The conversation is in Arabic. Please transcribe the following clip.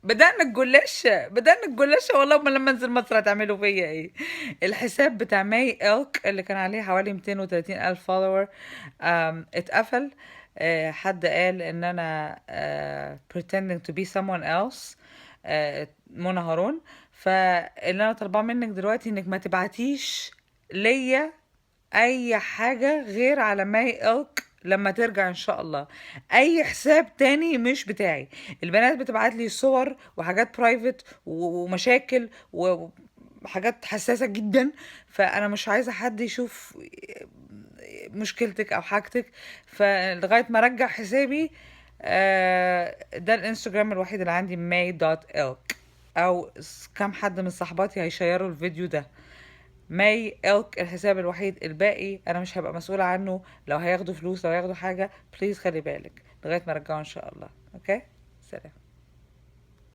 بدأنا الجلاش والله. ما لما انزل مصر هتعملوا فيا ايه؟ الحساب بتاع ماي إلك اللي كان عليه حوالي 230 ألف فولور اتقفل. حد قال ان انا pretending to be someone else. منى هارون. فاللي انا طالباه منك دلوقتي انك ما تبعتيش ليا اي حاجة غير على ماي إلك لما ترجع ان شاء الله. اي حساب تاني مش بتاعي. البنات بتبعت لي صور وحاجات برايفت ومشاكل وحاجات حساسة جدا. فانا مش عايزة حد يشوف مشكلتك او حاجتك. فلغاية ما ارجع حسابي ده الانستجرام الوحيد اللي عندي ماي دوت إلك. او كم حد من صحباتي هيشيروا الفيديو ده. ماي إلك الحساب الوحيد. الباقي انا مش هبقى مسؤولة عنه. لو هياخدوا فلوس لو هياخدوا حاجة بليز خلي بالك لغاية ما ارجعه ان شاء الله. اوكي. سلام.